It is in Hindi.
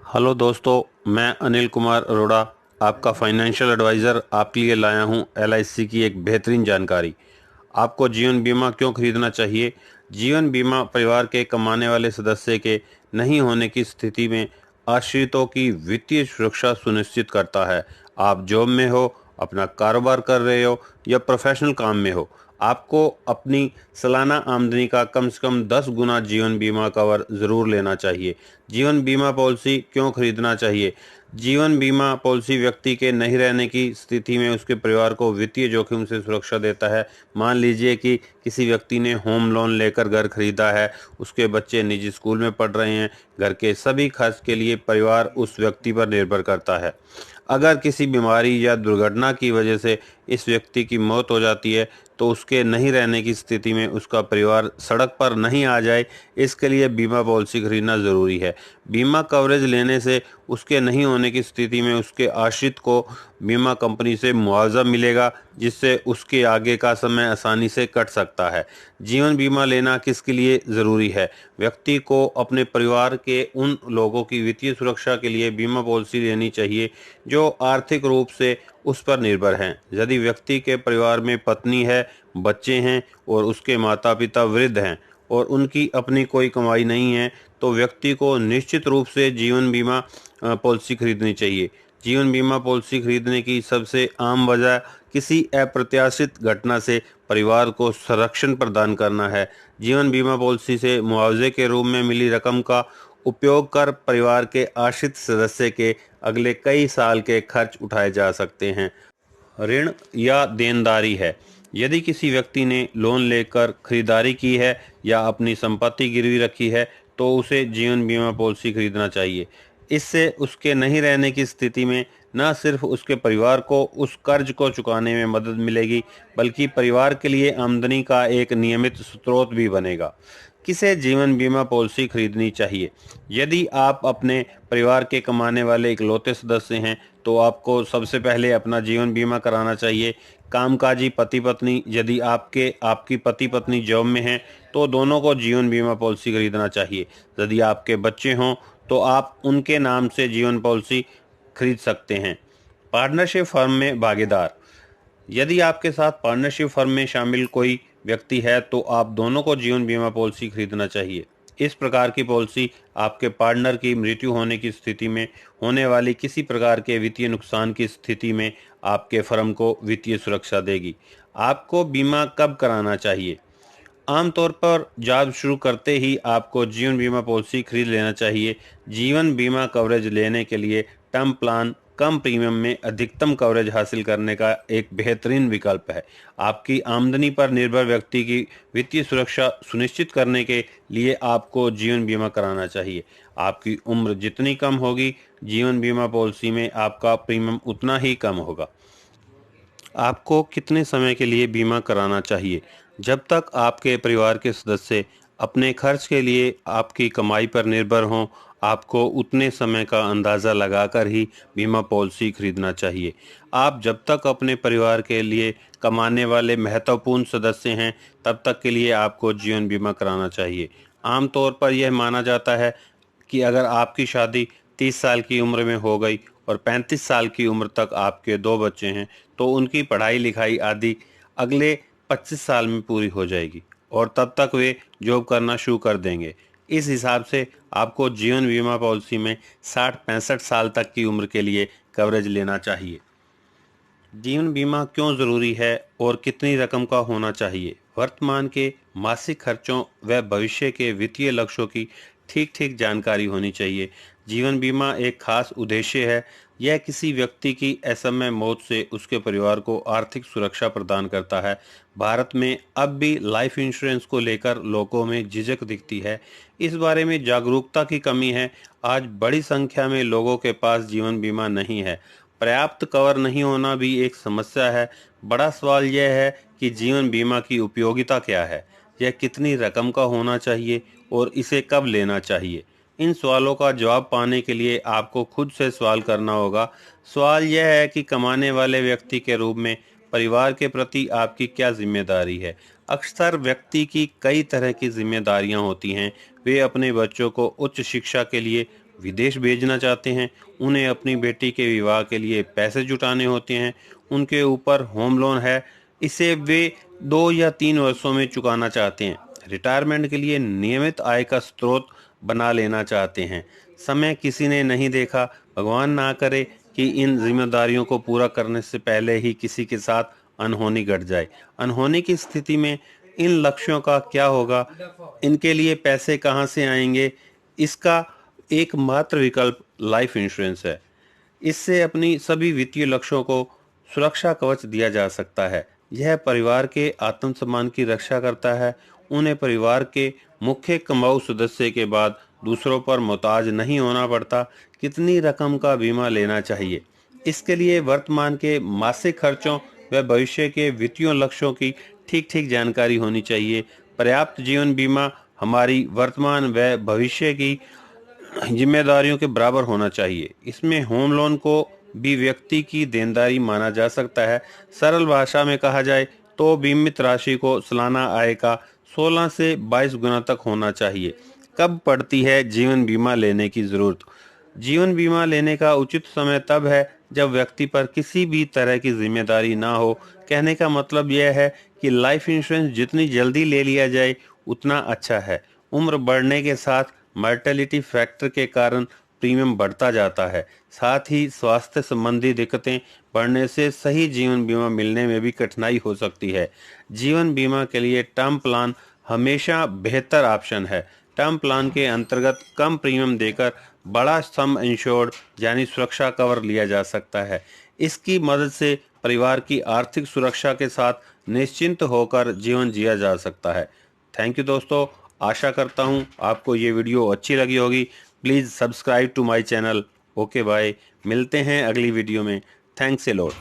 हेलो दोस्तों, मैं अनिल कुमार अरोड़ा, आपका फाइनेंशियल एडवाइज़र आपके लिए लाया हूं एलआईसी की एक बेहतरीन जानकारी। आपको जीवन बीमा क्यों खरीदना चाहिए? जीवन बीमा परिवार के कमाने वाले सदस्य के नहीं होने की स्थिति में आश्रितों की वित्तीय सुरक्षा सुनिश्चित करता है। आप जॉब में हो, अपना कारोबार कर रहे हो या प्रोफेशनल काम में हो, आपको अपनी सालाना आमदनी का कम से कम 10 गुना जीवन बीमा कवर ज़रूर लेना चाहिए। जीवन बीमा पॉलिसी क्यों खरीदना चाहिए? जीवन बीमा पॉलिसी व्यक्ति के नहीं रहने की स्थिति में उसके परिवार को वित्तीय जोखिम से सुरक्षा देता है। मान लीजिए कि किसी व्यक्ति ने होम लोन लेकर घर खरीदा है, उसके बच्चे निजी स्कूल में पढ़ रहे हैं, घर के सभी खर्च के लिए परिवार उस व्यक्ति पर निर्भर करता है। अगर किसी बीमारी या दुर्घटना की वजह से इस व्यक्ति की मौत हो जाती है, तो उसके नहीं रहने की स्थिति में उसका परिवार सड़क पर नहीं आ जाए, इसके लिए बीमा पॉलिसी खरीदना ज़रूरी है। बीमा कवरेज लेने से उसके नहीं होने की स्थिति में उसके आश्रित को बीमा कंपनी से मुआवजा मिलेगा, जिससे उसके आगे का समय आसानी से कट सकता है। जीवन बीमा लेना किसके लिए ज़रूरी है? व्यक्ति को अपने परिवार के उन लोगों की वित्तीय सुरक्षा के लिए बीमा पॉलिसी लेनी चाहिए जो आर्थिक रूप से उस पर निर्भर हैं। यदि व्यक्ति के परिवार में पत्नी है, बच्चे हैं और उसके माता पिता वृद्ध हैं और उनकी अपनी कोई कमाई नहीं है, तो व्यक्ति को निश्चित रूप से जीवन बीमा पॉलिसी खरीदनी चाहिए। जीवन बीमा पॉलिसी खरीदने की सबसे आम वजह किसी अप्रत्याशित घटना से परिवार को संरक्षण प्रदान करना है। जीवन बीमा पॉलिसी से मुआवजे के रूप में मिली रकम का उपयोग कर परिवार के आश्रित सदस्य के अगले कई साल के खर्च उठाए जा सकते हैं। ऋण या देनदारी है। यदि किसी व्यक्ति ने लोन लेकर खरीदारी की है या अपनी संपत्ति गिरवी रखी है, तो उसे जीवन बीमा पॉलिसी खरीदना चाहिए। इससे उसके नहीं रहने की स्थिति में न सिर्फ उसके परिवार को उस कर्ज को चुकाने में मदद मिलेगी, बल्कि परिवार के लिए आमदनी का एक नियमित स्रोत भी बनेगा। किसे जीवन बीमा पॉलिसी खरीदनी चाहिए? यदि आप अपने परिवार के कमाने वाले इकलौते सदस्य हैं, तो आपको सबसे पहले अपना जीवन बीमा कराना चाहिए। कामकाजी पति पत्नी, यदि आपकी पति पत्नी जॉब में हैं, तो दोनों को जीवन बीमा पॉलिसी खरीदना चाहिए। यदि आपके बच्चे हों, तो आप उनके नाम से जीवन पॉलिसी खरीद सकते हैं। पार्टनरशिप फर्म में भागीदार। यदि आपके साथ पार्टनरशिप फर्म में शामिल कोई व्यक्ति है, तो आप दोनों को जीवन बीमा पॉलिसी खरीदना चाहिए। इस प्रकार की पॉलिसी आपके पार्टनर की मृत्यु होने की स्थिति में होने वाली किसी प्रकार के वित्तीय नुकसान की स्थिति में आपके फर्म को वित्तीय सुरक्षा देगी। आपको बीमा कब कराना चाहिए? आमतौर पर जॉब शुरू करते ही आपको जीवन बीमा पॉलिसी खरीद लेना चाहिए। जीवन बीमा कवरेज लेने के लिए टर्म प्लान कम प्रीमियम में अधिकतम कवरेज हासिल करने का एक बेहतरीन विकल्प है। आपकी आमदनी पर निर्भर व्यक्ति की वित्तीय सुरक्षा सुनिश्चित करने के लिए आपको जीवन बीमा कराना चाहिए। आपकी उम्र जितनी कम होगी, जीवन बीमा पॉलिसी में आपका प्रीमियम उतना ही कम होगा। आपको कितने समय के लिए बीमा कराना चाहिए? जब तक आपके परिवार के सदस्य अपने खर्च के लिए आपकी कमाई पर निर्भर हों, आपको उतने समय का अंदाज़ा लगाकर ही बीमा पॉलिसी खरीदना चाहिए। आप जब तक अपने परिवार के लिए कमाने वाले महत्वपूर्ण सदस्य हैं, तब तक के लिए आपको जीवन बीमा कराना चाहिए। आमतौर पर यह माना जाता है कि अगर आपकी शादी 30 साल की उम्र में हो गई और 35 साल की उम्र तक आपके 2 बच्चे हैं, तो उनकी पढ़ाई लिखाई आदि अगले 25 साल में पूरी हो जाएगी और तब तक वे जॉब करना शुरू कर देंगे। इस हिसाब से आपको जीवन बीमा पॉलिसी में 60-65 साल तक की उम्र के लिए कवरेज लेना चाहिए। जीवन बीमा क्यों ज़रूरी है और कितनी रकम का होना चाहिए? वर्तमान के मासिक खर्चों व भविष्य के वित्तीय लक्ष्यों की ठीक ठीक जानकारी होनी चाहिए। जीवन बीमा एक खास उद्देश्य है। यह किसी व्यक्ति की असमय मौत से उसके परिवार को आर्थिक सुरक्षा प्रदान करता है। भारत में अब भी लाइफ इंश्योरेंस को लेकर लोगों में झिझक दिखती है। इस बारे में जागरूकता की कमी है। आज बड़ी संख्या में लोगों के पास जीवन बीमा नहीं है। पर्याप्त कवर नहीं होना भी एक समस्या है। बड़ा सवाल यह है कि जीवन बीमा की उपयोगिता क्या है, यह कितनी रकम का होना चाहिए और इसे कब लेना चाहिए। इन सवालों का जवाब पाने के लिए आपको खुद से सवाल करना होगा। सवाल यह है कि कमाने वाले व्यक्ति के रूप में परिवार के प्रति आपकी क्या जिम्मेदारी है। अक्सर व्यक्ति की कई तरह की जिम्मेदारियां होती हैं। वे अपने बच्चों को उच्च शिक्षा के लिए विदेश भेजना चाहते हैं, उन्हें अपनी बेटी के विवाह के लिए पैसे जुटाने होते हैं, उनके ऊपर होम लोन है, इसे वे 2 या 3 वर्षों में चुकाना चाहते हैं, रिटायरमेंट के लिए नियमित आय का स्रोत बना लेना चाहते हैं। समय किसी ने नहीं देखा, भगवान ना करे कि इन जिम्मेदारियों को पूरा करने से पहले ही किसी के साथ अनहोनी घट जाए। अनहोनी की स्थिति में इन लक्ष्यों का क्या होगा, इनके लिए पैसे कहाँ से आएंगे, इसका एकमात्र विकल्प लाइफ इंश्योरेंस है। इससे अपनी सभी वित्तीय लक्ष्यों को सुरक्षा कवच दिया जा सकता है। यह परिवार के आत्मसम्मान की रक्षा करता है। उन्हें परिवार के मुख्य कमाऊ सदस्य के बाद दूसरों पर मोहताज नहीं होना पड़ता। कितनी रकम का बीमा लेना चाहिए, इसके लिए वर्तमान के मासिक खर्चों व भविष्य के वित्तीय लक्ष्यों की ठीक जानकारी होनी चाहिए। पर्याप्त जीवन बीमा हमारी वर्तमान व भविष्य की जिम्मेदारियों के बराबर होना चाहिए। इसमें होम लोन को भी व्यक्ति की देनदारी माना जा सकता है। सरल भाषा में कहा जाए तो बीमित राशि को सालाना आय का 16 से 22 गुना तक होना चाहिए। कब पड़ती है जीवन बीमा लेने की जरूरत? जीवन बीमा लेने का उचित समय तब है जब व्यक्ति पर किसी भी तरह की जिम्मेदारी ना हो। कहने का मतलब यह है कि लाइफ इंश्योरेंस जितनी जल्दी ले लिया जाए उतना अच्छा है। उम्र बढ़ने के साथ मर्टेलिटी फैक्टर के कारण प्रीमियम बढ़ता जाता है। साथ ही स्वास्थ्य संबंधी दिक्कतें बढ़ने से सही जीवन बीमा मिलने में भी कठिनाई हो सकती है। जीवन बीमा के लिए टर्म प्लान हमेशा बेहतर ऑप्शन है। टर्म प्लान के अंतर्गत कम प्रीमियम देकर बड़ा सम इंश्योर्ड यानी सुरक्षा कवर लिया जा सकता है। इसकी मदद से परिवार की आर्थिक सुरक्षा के साथ निश्चिंत होकर जीवन जिया जा सकता है। थैंक यू दोस्तों, आशा करता हूँ आपको ये वीडियो अच्छी लगी होगी। Please subscribe to my channel. Okay bye, मिलते हैं अगली वीडियो में। Thanks a lot.